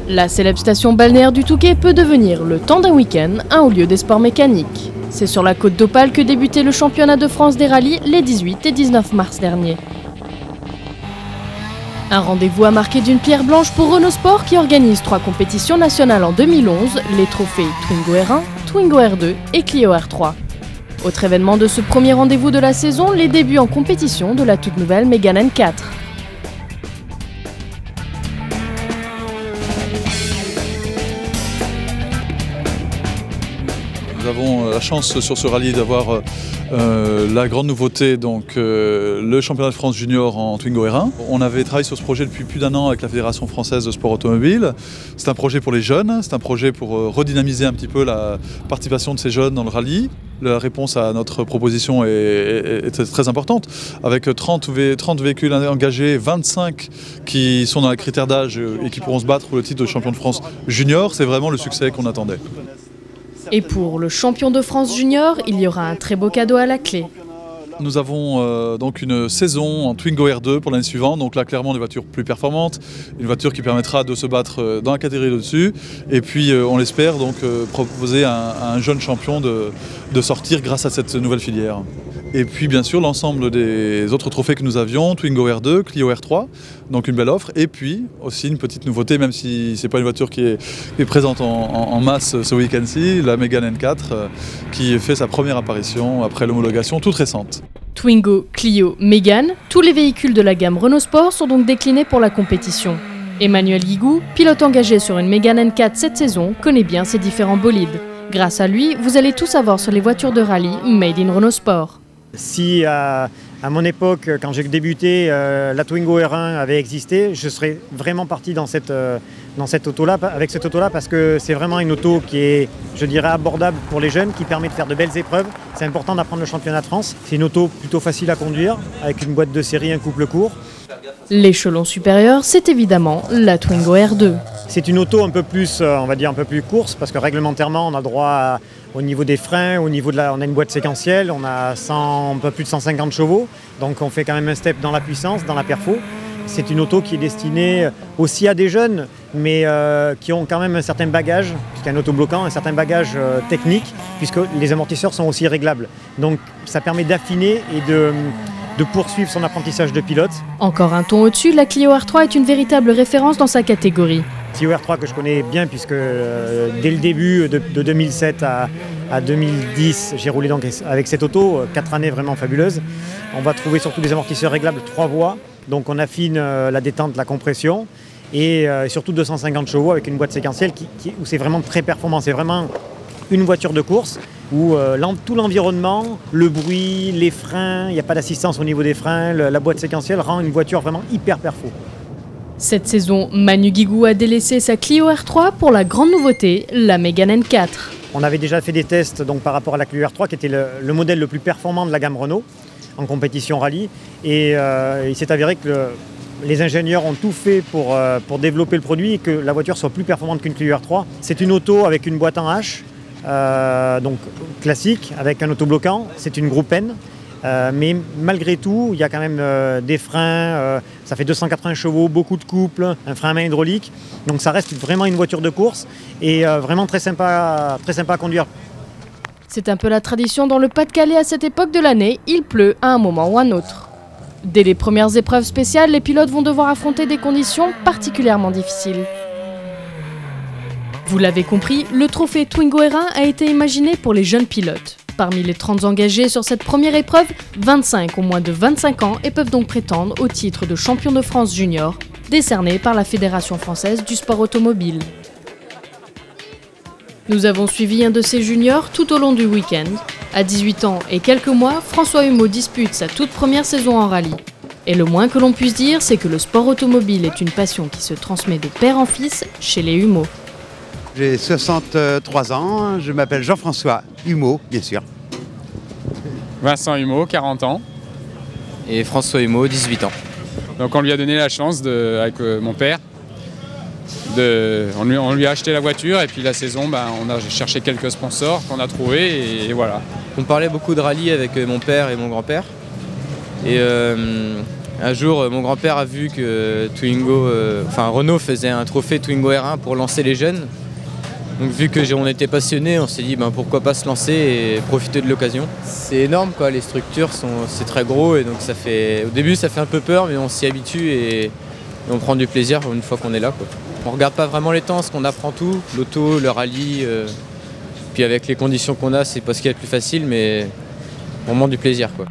La célèbre station balnéaire du Touquet peut devenir, le temps d'un week-end, un haut lieu des sports mécaniques. C'est sur la côte d'Opale que débutait le championnat de France des rallyes les 18 et 19 mars dernier. Un rendez-vous à marquer d'une pierre blanche pour Renault Sport qui organise 3 compétitions nationales en 2011, les trophées Twingo R1, Twingo R2 et Clio R3. Autre événement de ce premier rendez-vous de la saison, les débuts en compétition de la toute nouvelle Mégane N4. Nous avons la chance sur ce rallye d'avoir la grande nouveauté, donc le championnat de France junior en Twingo R1. On avait travaillé sur ce projet depuis plus d'1 an avec la Fédération française de sport automobile. C'est un projet pour les jeunes, c'est un projet pour redynamiser un petit peu la participation de ces jeunes dans le rallye. La réponse à notre proposition est très importante. Avec 30 véhicules engagés, 25 qui sont dans les critères d'âge et qui pourront se battre pour le titre de champion de France junior, c'est vraiment le succès qu'on attendait. Et pour le champion de France junior, il y aura un très beau cadeau à la clé. Nous avons donc une saison en Twingo R2 pour l'année suivante, donc là clairement des voitures plus performantes, une voiture qui permettra de se battre dans la catégorie au-dessus, et puis on l'espère donc proposer à un jeune champion de sortir grâce à cette nouvelle filière. Et puis bien sûr l'ensemble des autres trophées que nous avions, Twingo R2, Clio R3, donc une belle offre, et puis aussi une petite nouveauté, même si ce n'est pas une voiture qui est présente en masse ce week-end-ci, la Mégane N4 qui fait sa première apparition après l'homologation toute récente. Twingo, Clio, Mégane, tous les véhicules de la gamme Renault Sport sont donc déclinés pour la compétition. Emmanuel Guigou, pilote engagé sur une Mégane N4 cette saison, connaît bien ces différents bolides. Grâce à lui, vous allez tout savoir sur les voitures de rallye made in Renault Sport. Si à mon époque, quand j'ai débuté, la Twingo R1 avait existé, je serais vraiment parti dans cette auto-là, avec cette auto-là, parce que c'est vraiment une auto qui est, je dirais, abordable pour les jeunes, qui permet de faire de belles épreuves. C'est important d'apprendre le championnat de France. C'est une auto plutôt facile à conduire, avec une boîte de série, un couple court. L'échelon supérieur, c'est évidemment la Twingo R2. C'est une auto un peu plus, on va dire un peu plus course, parce que réglementairement, on a le droit au niveau des freins, au niveau on a une boîte séquentielle, on a un peu plus de 150 chevaux, donc on fait quand même un step dans la puissance, dans la perfo. C'est une auto qui est destinée aussi à des jeunes, mais qui ont quand même un certain bagage, puisqu'il y a un autobloquant, un certain bagage technique, puisque les amortisseurs sont aussi réglables. Donc ça permet d'affiner et de poursuivre son apprentissage de pilote. Encore un ton au-dessus, la Clio R3 est une véritable référence dans sa catégorie. Clio R3 que je connais bien puisque dès le début de 2007 à 2010, j'ai roulé donc avec cette auto, 4 années vraiment fabuleuses. On va trouver surtout des amortisseurs réglables 3 voies, donc on affine la détente, la compression et surtout 250 chevaux avec une boîte séquentielle où c'est vraiment très performant. C'est vraiment une voiture de course où tout l'environnement, le bruit, les freins, il n'y a pas d'assistance au niveau des freins, la boîte séquentielle rend une voiture vraiment hyper perfo. Cette saison, Manu Guigou a délaissé sa Clio R3 pour la grande nouveauté, la Mégane N4. On avait déjà fait des tests donc, par rapport à la Clio R3 qui était le modèle le plus performant de la gamme Renault en compétition rallye et il s'est avéré que les ingénieurs ont tout fait pour développer le produit et que la voiture soit plus performante qu'une Clio R3. C'est une auto avec une boîte en H, donc classique, avec un autobloquant, c'est une Groupe N. Mais malgré tout, il y a quand même des freins, ça fait 280 chevaux, beaucoup de couple, un frein à main hydraulique. Donc ça reste vraiment une voiture de course et vraiment très sympa à conduire. C'est un peu la tradition dans le Pas-de-Calais à cette époque de l'année, il pleut à un moment ou à un autre. Dès les premières épreuves spéciales, les pilotes vont devoir affronter des conditions particulièrement difficiles. Vous l'avez compris, le trophée Twingo R1 a été imaginé pour les jeunes pilotes. Parmi les 30 engagés sur cette première épreuve, 25 ont moins de 25 ans et peuvent donc prétendre au titre de champion de France junior, décerné par la Fédération française du sport automobile. Nous avons suivi un de ces juniors tout au long du week-end. À 18 ans et quelques mois, François Humeau dispute sa toute première saison en rallye. Et le moins que l'on puisse dire, c'est que le sport automobile est une passion qui se transmet de père en fils chez les Humeau. J'ai 63 ans, je m'appelle Jean-François Humeau, bien sûr. Vincent Humeau, 40 ans. Et François Humeau, 18 ans. Donc on lui a donné la chance, avec mon père, on lui a acheté la voiture et puis la saison, on a cherché quelques sponsors qu'on a trouvés et voilà. On parlait beaucoup de rallye avec mon père et mon grand-père. Et Un jour, mon grand-père a vu que Renault faisait un trophée Twingo R1 pour lancer les jeunes. Donc vu que on était passionnés, on s'est dit pourquoi pas se lancer et profiter de l'occasion. C'est énorme quoi, les structures c'est très gros et donc au début ça fait un peu peur mais on s'y habitue et on prend du plaisir une fois qu'on est là quoi. On regarde pas vraiment les temps parce qu'on apprend tout, l'auto, le rallye, puis avec les conditions qu'on a c'est pas ce qu'il y a de plus facile mais vraiment du plaisir quoi.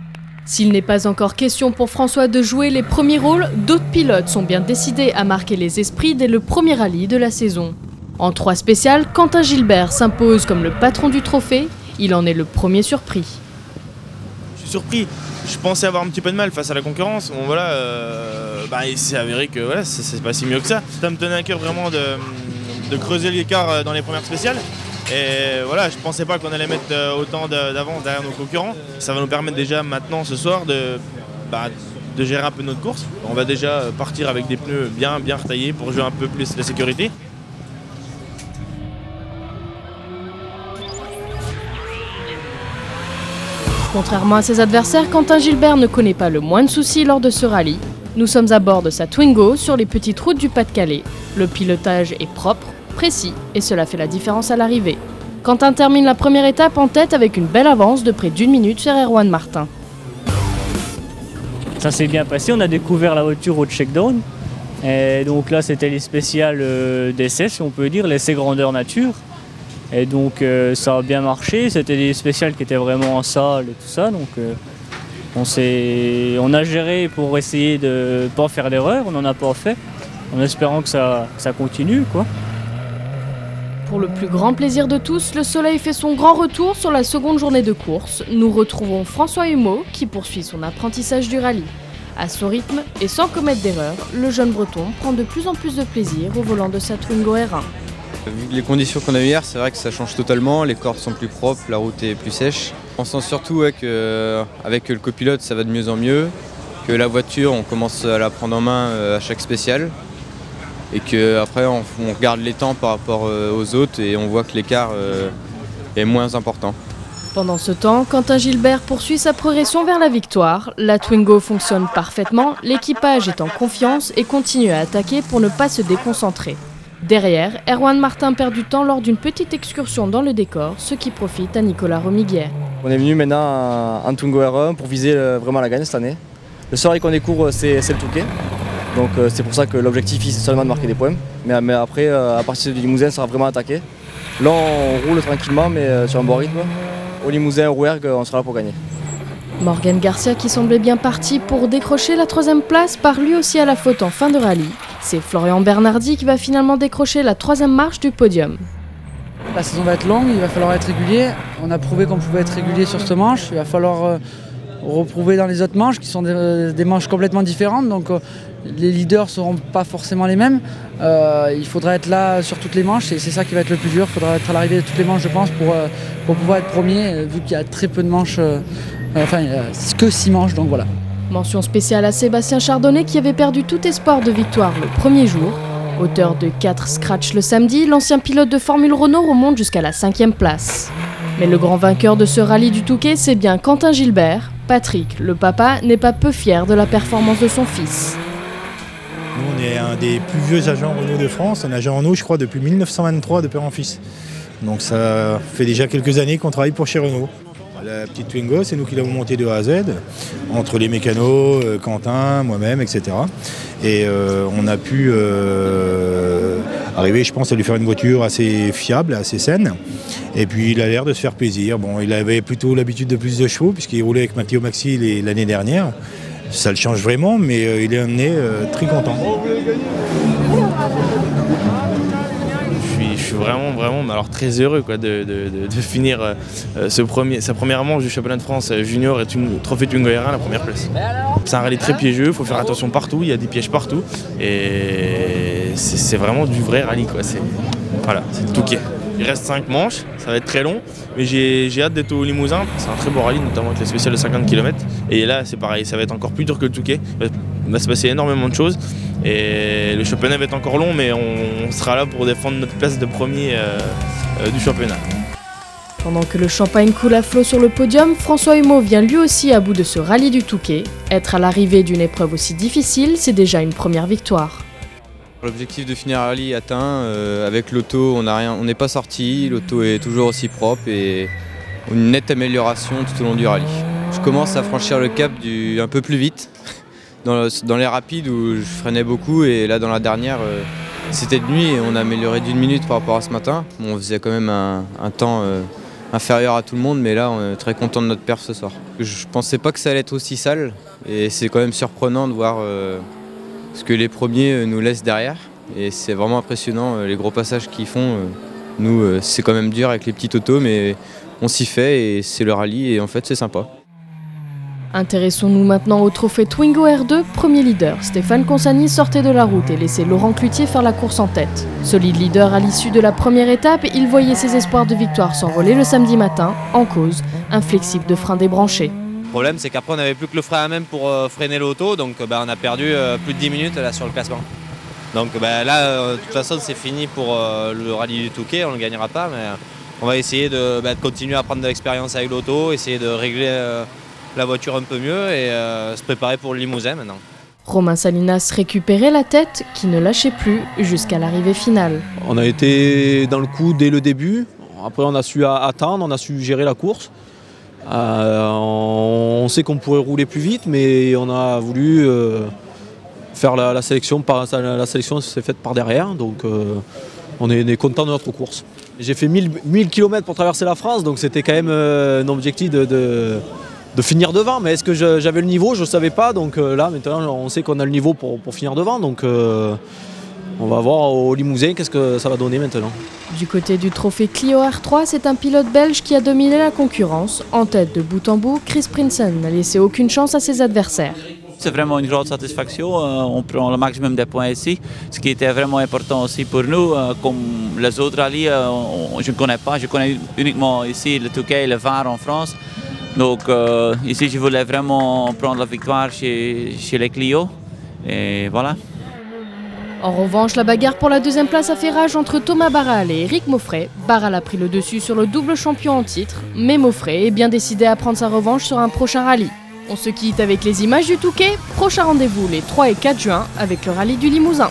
S'il n'est pas encore question pour François de jouer les premiers rôles, d'autres pilotes sont bien décidés à marquer les esprits dès le premier rallye de la saison. En 3 spéciales, Quentin Gilbert s'impose comme le patron du trophée. Il en est le premier surpris. Je suis surpris. Je pensais avoir un petit peu de mal face à la concurrence. Bon, voilà, il s'est avéré que voilà, c'est pas si mieux que ça. Ça me tenait à cœur vraiment de creuser l'écart dans les premières spéciales. Et voilà, je pensais pas qu'on allait mettre autant d'avance derrière nos concurrents. Ça va nous permettre déjà maintenant ce soir de gérer un peu notre course. On va déjà partir avec des pneus bien retaillés pour jouer un peu plus la sécurité. Contrairement à ses adversaires, Quentin Gilbert ne connaît pas le moins de soucis lors de ce rallye. Nous sommes à bord de sa Twingo sur les petites routes du Pas-de-Calais. Le pilotage est propre, précis et cela fait la différence à l'arrivée. Quentin termine la première étape en tête avec une belle avance de près d'1 minute sur Erwan Martin. Ça s'est bien passé, on a découvert la voiture au check-down. Et donc là c'était les spéciales d'essai si on peut dire, l'essai grandeur nature. Et donc ça a bien marché, c'était des spéciales qui étaient vraiment en salle et tout ça. Donc on a géré pour essayer de ne pas faire d'erreur, on n'en a pas fait. En espérant que ça continue quoi. Pour le plus grand plaisir de tous, le soleil fait son grand retour sur la seconde journée de course. Nous retrouvons François Humeau qui poursuit son apprentissage du rallye. À son rythme et sans commettre d'erreur, le jeune breton prend de plus en plus de plaisir au volant de sa Twingo R1. Vu les conditions qu'on a eues hier, c'est vrai que ça change totalement, les cordes sont plus propres, la route est plus sèche. On sent surtout qu'avec le copilote ça va de mieux en mieux, que la voiture on commence à la prendre en main à chaque spéciale et qu'après on regarde les temps par rapport aux autres et on voit que l'écart est moins important. Pendant ce temps, Quentin Gilbert poursuit sa progression vers la victoire. La Twingo fonctionne parfaitement, l'équipage est en confiance et continue à attaquer pour ne pas se déconcentrer. Derrière, Erwan Martin perd du temps lors d'une petite excursion dans le décor, ce qui profite à Nicolas Romiguière. On est venu maintenant en Twingo R1 pour viser vraiment la gagne cette année. Le seul qu'on découvre c'est le Touquet, donc c'est pour ça que l'objectif c'est seulement de marquer des points. Mais après, à partir du Limousin, ça sera vraiment attaqué. Là on roule tranquillement mais sur un bon rythme. Au Limousin, au Rouergue, on sera là pour gagner. Morgan Garcia, qui semblait bien parti pour décrocher la 3e place, part lui aussi à la faute en fin de rallye. C'est Florian Bernardi qui va finalement décrocher la 3e marche du podium. La saison va être longue, il va falloir être régulier. On a prouvé qu'on pouvait être régulier sur cette manche. Il va falloir reprouver dans les autres manches qui sont des manches complètement différentes. Donc les leaders ne seront pas forcément les mêmes. Il faudra être là sur toutes les manches et c'est ça qui va être le plus dur. Il faudra être à l'arrivée de toutes les manches je pense pour pouvoir être premier vu qu'il y a très peu de manches. Il n'y a que 6 manches donc voilà. Mention spéciale à Sébastien Chardonnay qui avait perdu tout espoir de victoire le premier jour. Auteur de 4 scratchs le samedi, l'ancien pilote de Formule Renault remonte jusqu'à la 5e place. Mais le grand vainqueur de ce rallye du Touquet, c'est bien Quentin Gilbert. Patrick, le papa, n'est pas peu fier de la performance de son fils. Nous, on est un des plus vieux agents Renault de France. On est agent Renault, je crois, depuis 1923 de père en fils. Donc ça fait déjà quelques années qu'on travaille pour chez Renault. La petite Twingo, c'est nous qui l'avons montée de A à Z, entre les mécanos, Quentin, moi-même, etc. Et on a pu arriver, je pense, à lui faire une voiture assez fiable, assez saine. Et puis il a l'air de se faire plaisir. Bon, il avait plutôt l'habitude de plus de chevaux, puisqu'il roulait avec Matteo Maxi l'année dernière. Ça le change vraiment, mais il est amené très content. Je suis vraiment mais alors très heureux quoi, de finir sa première manche du championnat de France junior et trophée Twingo R1 la première place. C'est un rallye très piégeux, il faut faire attention partout, il y a des pièges partout et c'est vraiment du vrai rallye quoi. C'est le Touquet. Il reste 5 manches, ça va être très long, mais j'ai hâte d'être au Limousin. C'est un très beau rallye, notamment avec les spéciales de 50 km. Et là, c'est pareil, ça va être encore plus dur que le Touquet. Il va se passer énormément de choses. Et le championnat va être encore long, mais on sera là pour défendre notre place de premier du championnat. Pendant que le champagne coule à flot sur le podium, François Humeau vient lui aussi à bout de ce rallye du Touquet. Être à l'arrivée d'une épreuve aussi difficile, c'est déjà une première victoire. L'objectif de finir le rallye atteint, avec l'auto on n'est pas sorti, l'auto est toujours aussi propre et une nette amélioration tout au long du rallye. Je commence à franchir le cap un peu plus vite, dans les rapides où je freinais beaucoup et là dans la dernière c'était de nuit et on a amélioré d'1 minute par rapport à ce matin. Bon, on faisait quand même un temps inférieur à tout le monde, mais là on est très content de notre perf ce soir. Je pensais pas que ça allait être aussi sale et c'est quand même surprenant de voir ce que les premiers nous laissent derrière. Et c'est vraiment impressionnant les gros passages qu'ils font. Nous c'est quand même dur avec les petites autos, mais on s'y fait et c'est le rallye et en fait c'est sympa. Intéressons-nous maintenant au trophée Twingo R2, premier leader. Stéphane Consani sortait de la route et laissait Laurent Cloutier faire la course en tête. Solide leader à l'issue de la première étape, il voyait ses espoirs de victoire s'envoler le samedi matin, en cause un flexible de frein débranché. Le problème c'est qu'après on n'avait plus que le frein à même pour freiner l'auto, donc on a perdu plus de 10 minutes là, sur le classement. Donc là, de toute façon c'est fini pour le rallye du Touquet, on ne le gagnera pas, mais on va essayer de continuer à prendre de l'expérience avec l'auto, essayer de régler la voiture un peu mieux et se préparer pour le Limousin maintenant. Romain Salinas récupérait la tête qui ne lâchait plus jusqu'à l'arrivée finale. On a été dans le coup dès le début, après on a su attendre, on a su gérer la course. On sait qu'on pourrait rouler plus vite, mais on a voulu faire la sélection. La sélection s'est faite par derrière, donc on est content de notre course. J'ai fait 1000 km pour traverser la France, donc c'était quand même un objectif de finir devant. Mais est-ce que j'avais le niveau? Je ne savais pas, donc là maintenant on sait qu'on a le niveau pour finir devant. Donc on va voir au Limousin qu'est-ce que ça va donner maintenant. Du côté du trophée Clio R3, c'est un pilote belge qui a dominé la concurrence. En tête de bout en bout, Chris Prinsen n'a laissé aucune chance à ses adversaires. C'est vraiment une grande satisfaction, on prend le maximum des points ici, ce qui était vraiment important aussi pour nous. Comme les autres rallyes, je ne connais pas, je connais uniquement ici le Touquet et le Var en France. Donc ici je voulais vraiment prendre la victoire chez les Clio et voilà. En revanche, la bagarre pour la deuxième place a fait rage entre Thomas Barral et Eric Maufray. Barral a pris le dessus sur le double champion en titre, mais Maufray est bien décidé à prendre sa revanche sur un prochain rallye. On se quitte avec les images du Touquet. Prochain rendez-vous les 3 et 4 juin avec le rallye du Limousin.